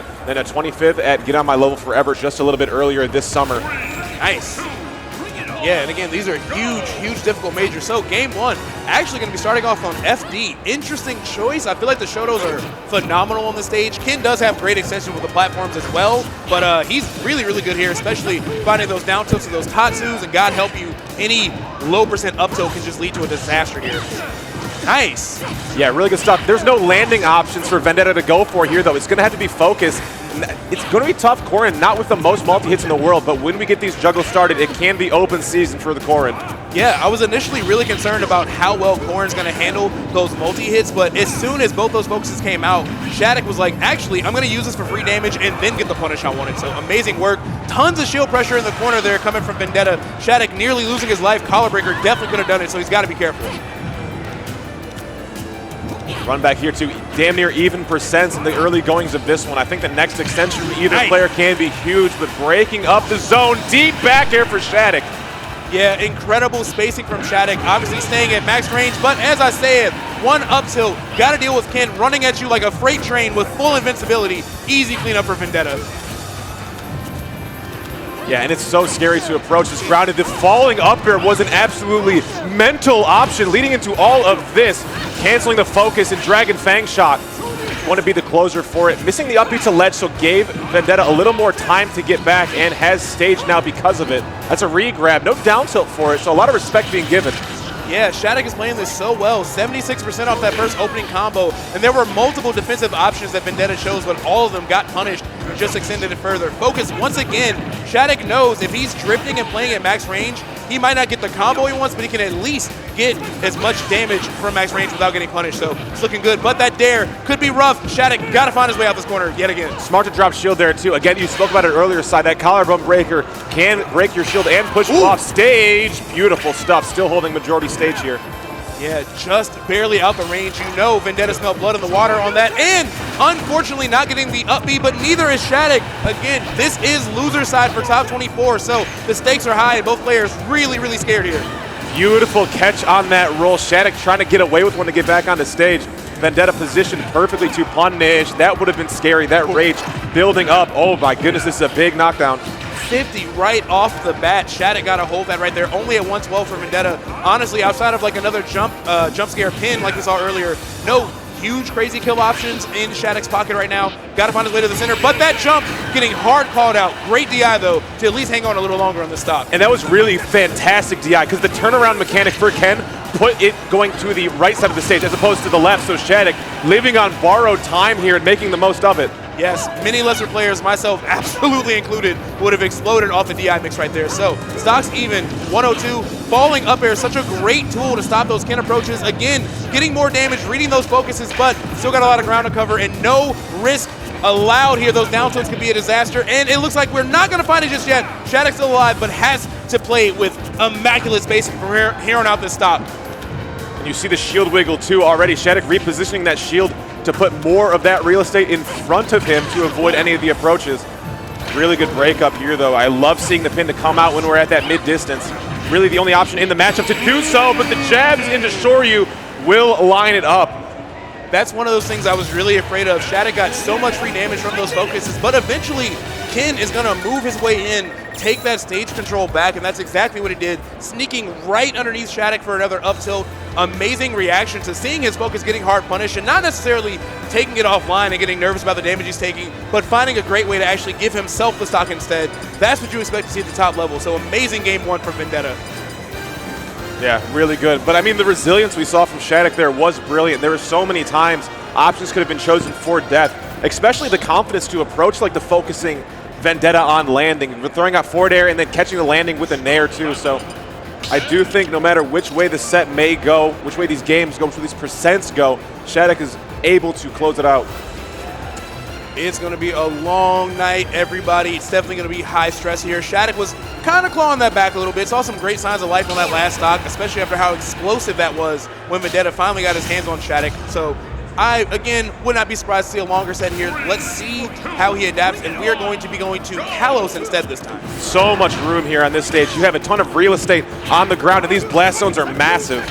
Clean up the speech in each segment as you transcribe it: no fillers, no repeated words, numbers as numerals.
tournament, then a 25th at Get On My Level Forever just a little bit earlier this summer. Nice. Yeah, and again, these are huge, huge difficult majors. So game one, actually going to be starting off on FD. Interesting choice. I feel like the Shotos are phenomenal on the stage. Ken does have great extension with the platforms as well, but he's really, really good here, especially finding those down tilts and those Tatsus, and God help you, any low percent up tilt can just lead to a disaster here. Nice. Yeah, really good stuff. There's no landing options for Vendetta to go for here, though. It's going to have to be focused. It's going to be tough, Corrin, not with the most multi-hits in the world, but when we get these juggles started, it can be open season for the Corrin. Yeah, I was initially really concerned about how well Corrin's going to handle those multi-hits, but as soon as both those focuses came out, SHADIC was like, actually, I'm going to use this for free damage and then get the punish I wanted. So amazing work. Tons of shield pressure in the corner there coming from Vendetta. SHADIC nearly losing his life. Collar Breaker definitely could have done it, so he's got to be careful. Run back here to damn near even percents in the early goings of this one. I think the next extension from either player can be huge, but breaking up the zone, deep back air for SHADIC. Yeah, incredible spacing from SHADIC, obviously staying at max range, but as I said, one up tilt, got to deal with Ken running at you like a freight train with full invincibility. Easy cleanup for Vendetta. Yeah, and it's so scary to approach this grounded. The falling up air was an absolutely mental option leading into all of this. Canceling the focus and Dragon Fang shot. Want to be the closer for it. Missing the up B to ledge, so gave Vendetta a little more time to get back and has stage now because of it. That's a re-grab, no down tilt for it, so a lot of respect being given. Yeah, SHADIC is playing this so well. 76% off that first opening combo, and there were multiple defensive options that Vendetta chose, but all of them got punished and just extended it further. Focus once again. SHADIC knows if he's drifting and playing at max range, he might not get the combo he wants, but he can at least get as much damage from max range without getting punished. So it's looking good, but that dare could be rough. SHADIC got to find his way out this corner yet again. Smart to drop shield there too. Again, you spoke about it earlier, Side. That collarbone breaker can break your shield and push you off stage. Beautiful stuff. Still holding majority stage here. Yeah, just barely out the range. You know Vendetta smelled blood in the water on that, and unfortunately not getting the up B, but neither is SHADIC. Again, this is loser side for top 24, so the stakes are high, and both players really, really scared here. Beautiful catch on that roll. SHADIC trying to get away with one to get back on the stage. Vendetta positioned perfectly to punish. That would have been scary. That rage building up. Oh my goodness, this is a big knockdown. 50 right off the bat. SHADIC got to hold that right there. Only at 112 for Vendetta. Honestly, outside of like another jump scare pin like we saw earlier, no huge crazy kill options in SHADIC's pocket right now. Got to find his way to the center, but that jump getting hard called out. Great DI though to at least hang on a little longer on the stop. And that was really fantastic DI because the turnaround mechanic for Ken put it going to the right side of the stage as opposed to the left. So SHADIC living on borrowed time here and making the most of it. Yes, many lesser players, myself absolutely included, would have exploded off the DI mix right there. So stocks even, 102. Falling up air is such a great tool to stop those Ken approaches. Again, getting more damage, reading those focuses, but still got a lot of ground to cover and no risk allowed here. Those down tilts could be a disaster, and it looks like we're not going to find it just yet. SHADIC's still alive, but has to play with immaculate spacing from here on out this stop. And you see the shield wiggle too already. SHADIC repositioning that shield to put more of that real estate in front of him to avoid any of the approaches. Really good breakup here though. I love seeing the pin to come out when we're at that mid-distance. Really the only option in the matchup to do so, but the jabs into Shoryu will line it up. That's one of those things I was really afraid of. SHADIC got so much free damage from those focuses, but eventually Ken is going to move his way in, take that stage control back, and that's exactly what he did, sneaking right underneath SHADIC for another up tilt. Amazing reaction to seeing his focus getting hard punished and not necessarily taking it offline and getting nervous about the damage he's taking, but finding a great way to actually give himself the stock instead. That's what you expect to see at the top level. So amazing game one for Vendetta. Yeah, really good. But I mean, the resilience we saw from SHADIC there was brilliant. There were so many times options could have been chosen for death, especially the confidence to approach like the focusing Vendetta on landing, throwing out forward air and then catching the landing with a nair too. So I do think no matter which way the set may go, which way these games go, which way these percents go, SHADIC is able to close it out. It's going to be a long night, everybody. It's definitely going to be high stress here. SHADIC was kind of clawing that back a little bit. Saw some great signs of life on that last stock, especially after how explosive that was when Vendetta finally got his hands on SHADIC. So I, again, would not be surprised to see a longer set here. Let's see how he adapts, and we are going to be going to Kalos instead this time. So much room here on this stage. You have a ton of real estate on the ground, and these blast zones are massive.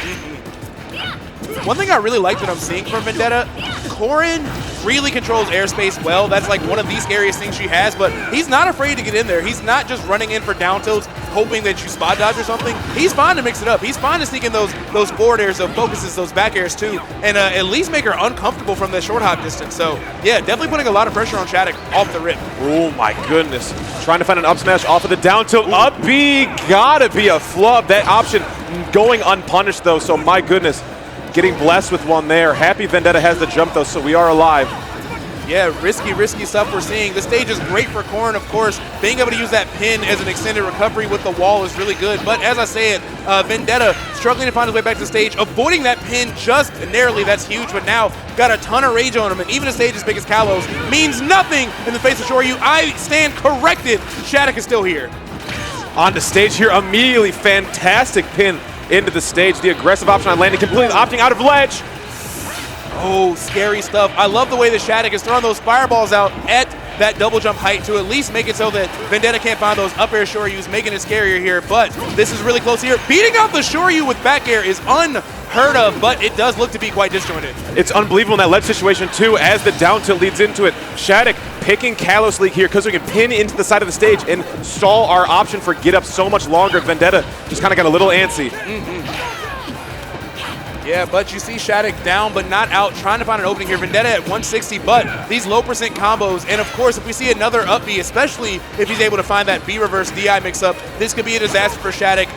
One thing I really like that I'm seeing from Vendetta, Corrin really controls airspace well. That's like one of the scariest things she has, but he's not afraid to get in there. He's not just running in for down tilts, hoping that you spot dodge or something. He's fine to mix it up. He's fine to sneak in those forward airs, those focuses, those back airs too, and at least make her uncomfortable from the short hop distance. So yeah, definitely putting a lot of pressure on SHADIC off the rip. Oh my goodness. Trying to find an up smash off of the down tilt. Up B, gotta be a flub. That option going unpunished though, so my goodness. Getting blessed with one there. Happy Vendetta has the jump though, so we are alive. Yeah, risky stuff we're seeing. The stage is great for Corrin, of course. Being able to use that pin as an extended recovery with the wall is really good. But as I said, Vendetta struggling to find his way back to the stage, avoiding that pin just narrowly. That's huge, but now got a ton of rage on him. And even a stage as big as Kalos means nothing in the face of Shoryu. I stand corrected. SHADIC is still here. On the stage here, immediately fantastic pin into the stage. The aggressive option on landing, completely opting out of ledge. Oh, scary stuff. I love the way that SHADIC is throwing those fireballs out at that double jump height to at least make it so that Vendetta can't find those up air Shoryus, making it scarier here. But this is really close here. Beating out the Shoryu with back air is unheard of, but it does look to be quite disjointed. It's unbelievable in that ledge situation too, as the down tilt leads into it. SHADIC picking Kalos league here because we can pin into the side of the stage and stall our option for get up so much longer. Vendetta just kind of got a little antsy. Yeah, but you see SHADIC down but not out, trying to find an opening here. Vendetta at 160, but these low percent combos, and of course, if we see another up B, especially if he's able to find that B reverse DI mix-up, this could be a disaster for SHADIC.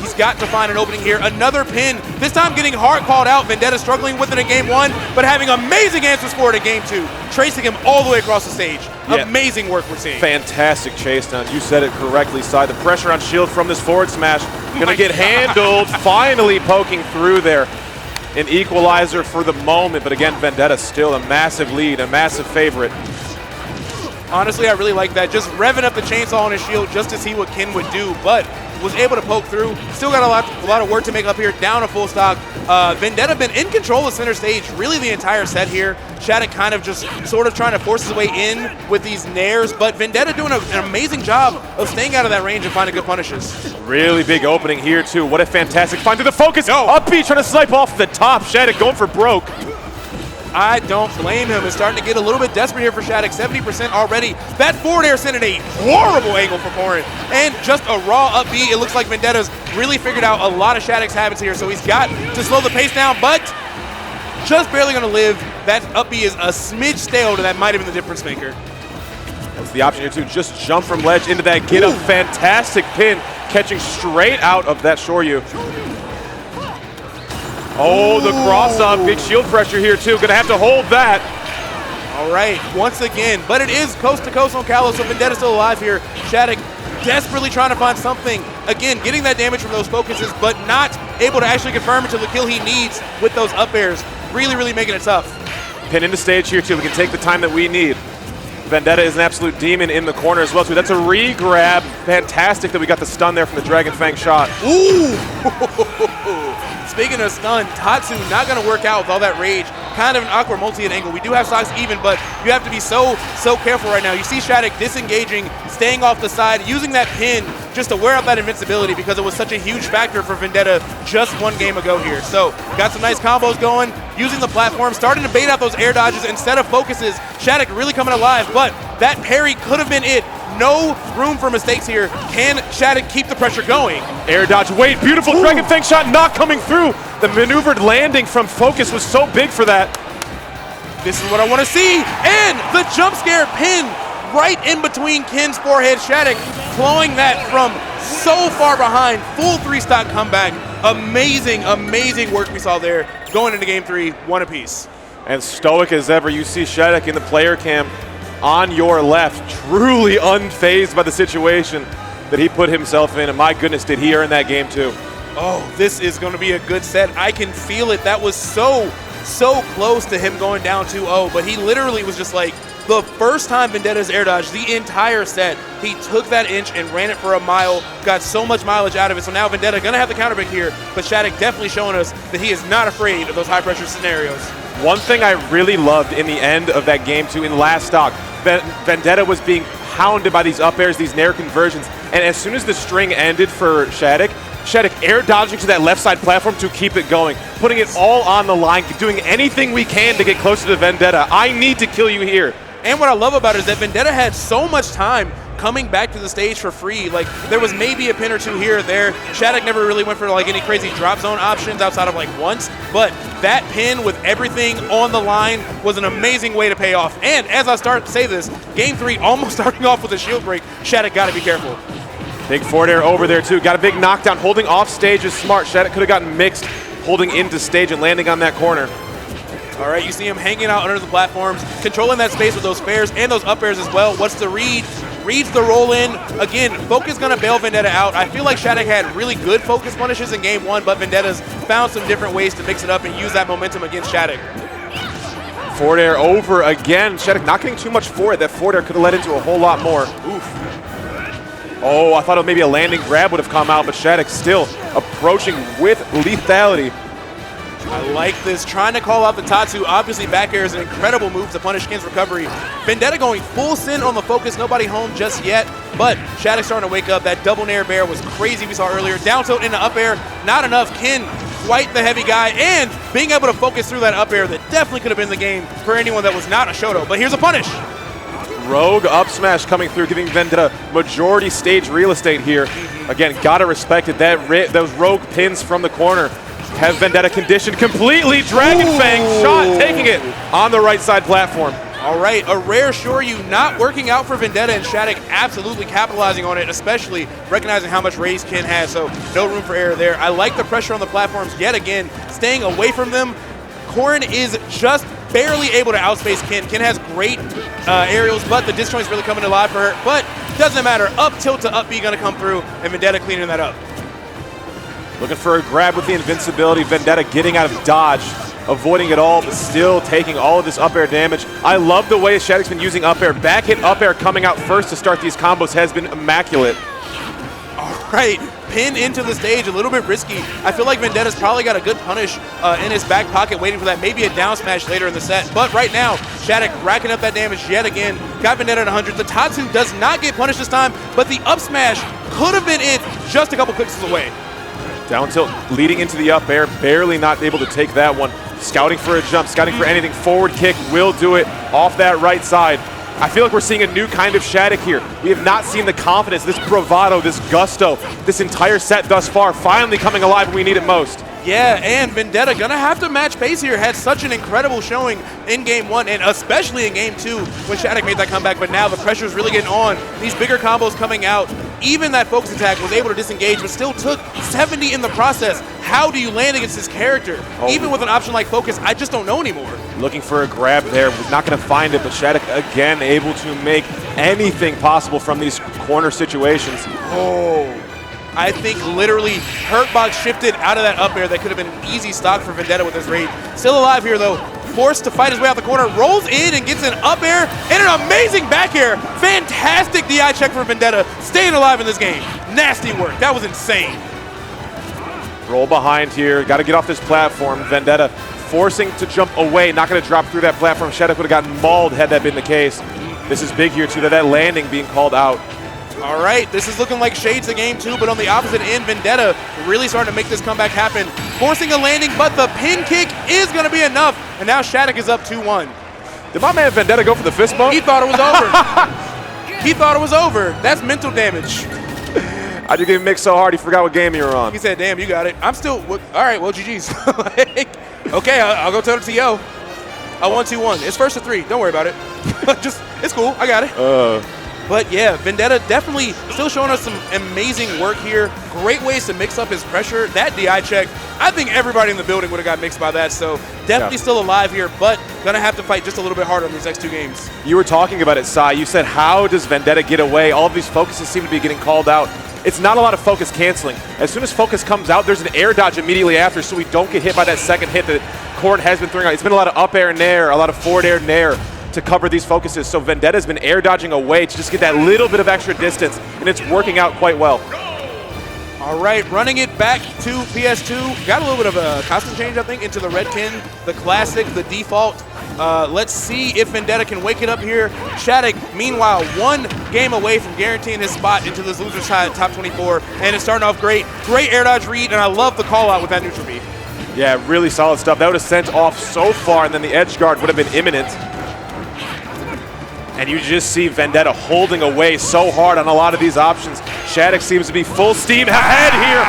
He's got to find an opening here. Another pin, this time getting hard called out. Vendetta struggling with it in game 1, but having amazing answers for it in game 2, tracing him all the way across the stage. Yeah. Amazing work we're seeing. Fantastic chase down. You said it correctly, Sai. The pressure on shield from this forward smash gonna get handled. Finally poking through there. An equalizer for the moment, but again, Vendetta still a massive lead, a massive favorite. Honestly, I really like that. Just revving up the chainsaw on his shield just to see what Ken would do, but was able to poke through. Still got a lot of work to make up here, down a full stock. Vendetta been in control of center stage really the entire set here. SHADIC kind of just sort of trying to force his way in with these nairs, but Vendetta doing an amazing job of staying out of that range and finding good punishes. Really big opening here too. What a fantastic find through the focus. Up B trying to snipe off the top. SHADIC going for broke. I don't blame him. It's starting to get a little bit desperate here for SHADIC. 70% already. That forward air sent in a horrible angle for Corrin. And just a raw up B. It looks like Vendetta's really figured out a lot of SHADIC's habits here. So he's got to slow the pace down, but just barely going to live. That up B is a smidge stale to that might have been the difference maker. That's the option here too. Just jump from ledge into that get up. Fantastic pin. Catching straight out of that Shoryu. Oh, the cross up, big shield pressure here too. Gonna have to hold that. All right, once again, but it is coast to coast on Kalos, so Vendetta's still alive here. SHADIC desperately trying to find something. Again, getting that damage from those focuses, but not able to actually confirm it to the kill he needs with those up airs. Really making it tough. Pin into stage here too. We can take the time that we need. Vendetta is an absolute demon in the corner as well too. That's a re-grab. Fantastic that we got the stun there from the Dragon Fang shot. Ooh! Speaking of stun, Tatsu not going to work out with all that rage. Kind of an awkward multi-hit angle. We do have stocks even, but you have to be so careful right now. You see SHADIC disengaging, staying off the side, using that pin just to wear out that invincibility because it was such a huge factor for Vendetta just one game ago here. So got some nice combos going, using the platform, starting to bait out those air dodges instead of focuses. SHADIC really coming alive, but that parry could have been it. No room for mistakes here. Can SHADIC keep the pressure going? Air dodge, wait, beautiful Dragon Fang shot not coming through. The maneuvered landing from focus was so big for that. This is what I want to see. And the jump scare pin right in between Ken's forehead. SHADIC clawing that from so far behind. Full 3-stock comeback. Amazing work we saw there. Going into game 3, one apiece. And stoic as ever, you see SHADIC in the player cam on your left, truly unfazed by the situation that he put himself in, and my goodness, did he earn that game too. Oh, this is going to be a good set. I can feel it. That was so close to him going down 2-0, but he literally was just like, the first time Vendetta's air dodge the entire set, he took that inch and ran it for a mile, got so much mileage out of it. So now Vendetta gonna have the counter pick here, but SHADIC definitely showing us that he is not afraid of those high pressure scenarios. One thing I really loved in the end of that game too, in last stock, Vendetta was being hounded by these up airs, these nair conversions, and as soon as the string ended for SHADIC, SHADIC air dodging to that left side platform to keep it going, putting it all on the line, doing anything we can to get closer to Vendetta. I need to kill you here. And what I love about it is that Vendetta had so much time coming back to the stage for free. Like, there was maybe a pin or two here or there. SHADIC never really went for like any crazy drop zone options outside of like once, but that pin with everything on the line was an amazing way to pay off. And as I start to say this, game 3 almost starting off with a shield break. SHADIC got to be careful. Big forward air over there too. Got a big knockdown. Holding off stage is smart. SHADIC could have gotten mixed, holding into stage and landing on that corner. All right, you see him hanging out under the platforms, controlling that space with those fares and those up airs as well. What's the read? Reads the roll in. Again, Focus gonna bail Vendetta out. I feel like SHADIC had really good focus punishes in game 1, but Vendetta's found some different ways to mix it up and use that momentum against SHADIC. Forward air over again. SHADIC not getting too much forward. That forward air could have led into a whole lot more. Oof. Oh, I thought maybe a landing grab would have come out, but SHADIC still approaching with lethality. I like this, trying to call out the Tatsu. Obviously, back air is an incredible move to punish Kin's recovery. Vendetta going full send on the Focus, nobody home just yet, but SHADIC starting to wake up. That double nair bear was crazy we saw earlier. Down tilt into up air, not enough. Kin, quite the heavy guy, and being able to focus through that up air that definitely could have been the game for anyone that was not a Shoto. But here's a punish. Rogue up smash coming through, giving Vendetta majority stage real estate here. Again, gotta respect it. Those rogue pins from the corner have Vendetta conditioned completely. Dragon Fang shot, taking it on the right side platform. All right, a rare Shoryu not working out for Vendetta, and SHADIC absolutely capitalizing on it, especially recognizing how much raise Kin has, so no room for error there. I like the pressure on the platforms yet again, staying away from them. Corrin is just barely able to outspace Kin. Kin has great aerials, but the disjoint's really coming alive for her, but doesn't matter. Up tilt to up B gonna come through, and Vendetta cleaning that up. Looking for a grab with the invincibility. Vendetta getting out of dodge, avoiding it all, but still taking all of this up air damage. I love the way SHADIC's been using up air. Back hit up air coming out first to start these combos has been immaculate. All right, pin into the stage, a little bit risky. I feel like Vendetta's probably got a good punish in his back pocket waiting for that, maybe a down smash later in the set. But right now, SHADIC racking up that damage yet again. Got Vendetta at 100. The Tatsu does not get punished this time, but the up smash could have been it just a couple clicks away. Down tilt leading into the up air, barely not able to take that one. Scouting for a jump, scouting for anything. Forward kick will do it off that right side. I feel like we're seeing a new kind of SHADIC here. We have not seen the confidence, this bravado, this gusto, this entire set thus far, finally coming alive when we need it most. Yeah, and Vendetta gonna have to match pace here. Had such an incredible showing in game 1 and especially in game 2 when SHADIC made that comeback, but now the pressure's really getting on. These bigger combos coming out. Even that focus attack was able to disengage, but still took 70 in the process. How do you land against this character? Even with an option like focus, I just don't know anymore. Looking for a grab there, was not gonna find it, but SHADIC again able to make anything possible from these corner situations. Oh. I think literally Hurtbox shifted out of that up air that could have been an easy stock for Vendetta with his raid. Still alive here though, forced to fight his way out the corner, rolls in and gets an up air and an amazing back air. Fantastic DI check for Vendetta, staying alive in this game. Nasty work, that was insane. Roll behind here, gotta get off this platform. Vendetta forcing to jump away, not gonna drop through that platform. SHADIC would have gotten mauled had that been the case. This is big here too, that landing being called out. All right, this is looking like shades of game 2, but on the opposite end, Vendetta really starting to make this comeback happen. Forcing a landing, but the pin kick is going to be enough, and now SHADIC is up 2-1. Did my man Vendetta go for the fist bump? He thought it was over. He thought it was over. That's mental damage. I just gave him mix so hard he forgot what game you were on. He said, damn, you got it. I'm still, all right, well, GG's. Like, okay, I'll go toe to yo. I 1-2-1. It's first to 3. Don't worry about it. Just, it's cool. I got it. But yeah, Vendetta definitely still showing us some amazing work here. Great ways to mix up his pressure. That DI check, I think everybody in the building would have got mixed by that. So definitely still alive here, but gonna have to fight just a little bit harder in these next 2 games. You were talking about it, Sai. You said, how does Vendetta get away? All of these focuses seem to be getting called out. It's not a lot of focus canceling. As soon as focus comes out, there's an air dodge immediately after, so we don't get hit by that second hit that Corrin has been throwing out. It's been a lot of up air nair, a lot of forward air nair to cover these focuses. So Vendetta's been air dodging away to just get that little bit of extra distance, and it's working out quite well. All right, running it back to PS2. Got a little bit of a costume change, I think, into the Red Kin, the classic, the default. Let's see if Vendetta can wake it up here. SHADIC, meanwhile, 1 game away from guaranteeing his spot into this loser's side top 24, and it's starting off great. Great air dodge read, and I love the call out with that neutral B. Yeah, really solid stuff. That would have sent off so far, and then the edge guard would have been imminent. And you just see Vendetta holding away so hard on a lot of these options. SHADIC seems to be full steam ahead here.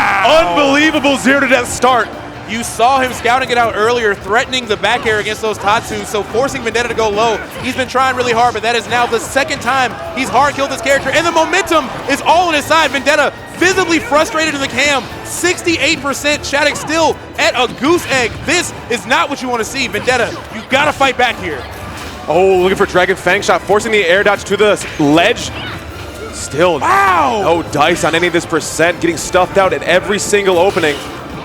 Unbelievable 0-to-death start. You saw him scouting it out earlier, threatening the back air against those Tatsu, so forcing Vendetta to go low. He's been trying really hard, but that is now the second time he's hard killed this character, and the momentum is all on his side. Vendetta visibly frustrated in the cam, 68%. SHADIC still at a goose egg. This is not what you want to see. Vendetta, you gotta fight back here. Oh, looking for Dragon Fang shot, forcing the air dodge to the ledge. Still, wow, no dice on any of this percent, getting stuffed out at every single opening.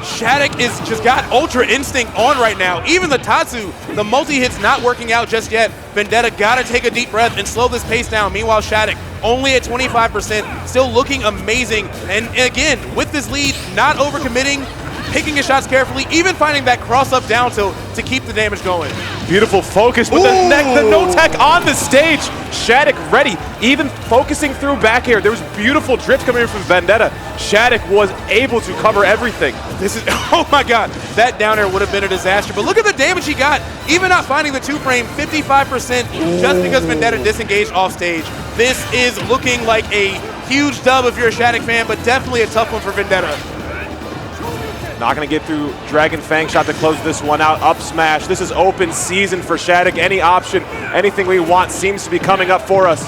SHADIC is just got Ultra Instinct on right now. Even the Tatsu, the multi-hit's not working out just yet. Vendetta gotta take a deep breath and slow this pace down. Meanwhile, SHADIC only at 25%, still looking amazing. And again, with this lead, not overcommitting, picking his shots carefully, even finding that cross-up down tilt to keep the damage going. Beautiful focus with the no-tech on the stage. SHADIC ready, even focusing through back air. There was beautiful drift coming in from Vendetta. SHADIC was able to cover everything. This is, oh my God, that down air would have been a disaster. But look at the damage he got, even not finding the 2-frame, 55% just because Vendetta disengaged off stage. This is looking like a huge dub if you're a SHADIC fan, but definitely a tough one for Vendetta. Not going to get through Dragon Fang shot to close this one out. Up smash. This is open season for SHADIC. Any option, anything we want seems to be coming up for us.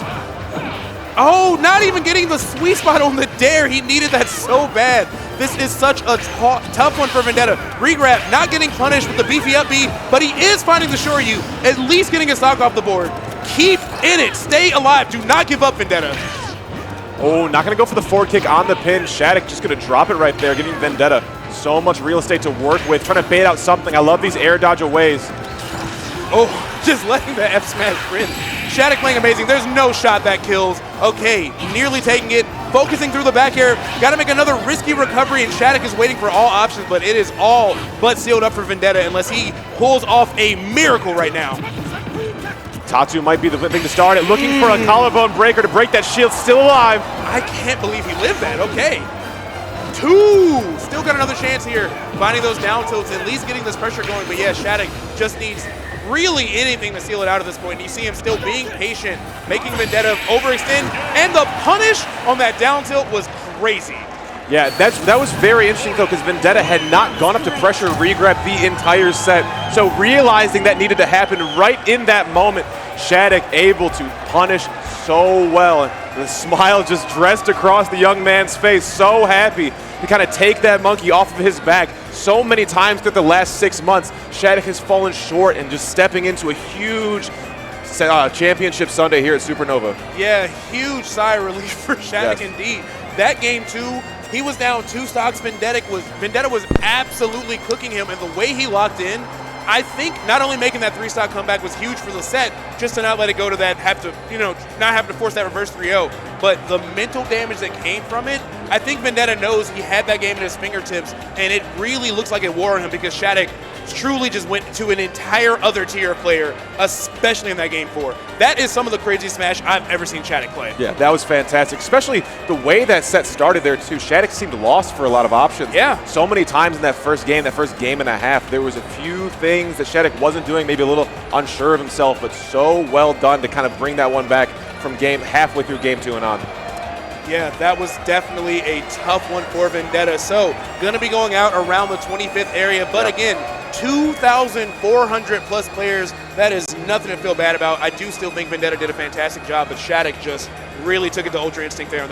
Oh, not even getting the sweet spot on the dare. He needed that so bad. This is such a tough one for Vendetta. Regrab, not getting punished with the beefy up B, but he is finding the Shoryu, at least getting a stock off the board. Keep in it. Stay alive. Do not give up, Vendetta. Oh, not going to go for the forward kick on the pin. SHADIC just going to drop it right there, giving Vendetta so much real estate to work with, trying to bait out something. I love these air dodge aways. Oh, just letting the F smash grin. SHADIC playing amazing. There's no shot that kills. Okay, nearly taking it, focusing through the back air. Got to make another risky recovery, and SHADIC is waiting for all options, but it is all but sealed up for Vendetta unless he pulls off a miracle right now. Tatsu might be the thing to start it, looking for a collarbone breaker to break that shield, still alive. I can't believe he lived that, okay. 2, still got another chance here, finding those down tilts, at least getting this pressure going, but yeah, SHADIC just needs really anything to seal it out at this point, and you see him still being patient, making Vendetta overextend, and the punish on that down tilt was crazy. Yeah, that was very interesting though, because Vendetta had not gone up to pressure regrab the entire set. So realizing that needed to happen right in that moment, SHADIC able to punish so well. The smile just dressed across the young man's face, so happy to kind of take that monkey off of his back. So many times through the last 6 months, SHADIC has fallen short and just stepping into a huge championship Sunday here at Supernova. Yeah, huge sigh of relief for SHADIC indeed. That game too, he was down 2 stocks. Vendetta was absolutely cooking him, and the way he locked in, I think not only making that 3-stock comeback was huge for the set, just to not let it go to that, not have to force that reverse 3-0, but the mental damage that came from it, I think Vendetta knows he had that game in his fingertips, and it really looks like it wore on him because SHADIC truly just went to an entire other tier of player, especially in that game 4. That is some of the craziest Smash I've ever seen SHADIC play. Yeah, that was fantastic, especially the way that set started there too. SHADIC seemed lost for a lot of options. Yeah. So many times in that first game and a half, there was a few things that SHADIC wasn't doing, maybe a little unsure of himself, but so well done to kind of bring that one back from halfway through game 2 and on. Yeah, that was definitely a tough one for Vendetta. So, gonna be going out around the 25th area, but again, 2,400 plus players, that is nothing to feel bad about. I do still think Vendetta did a fantastic job, but SHADIC just really took it to Ultra Instinct there on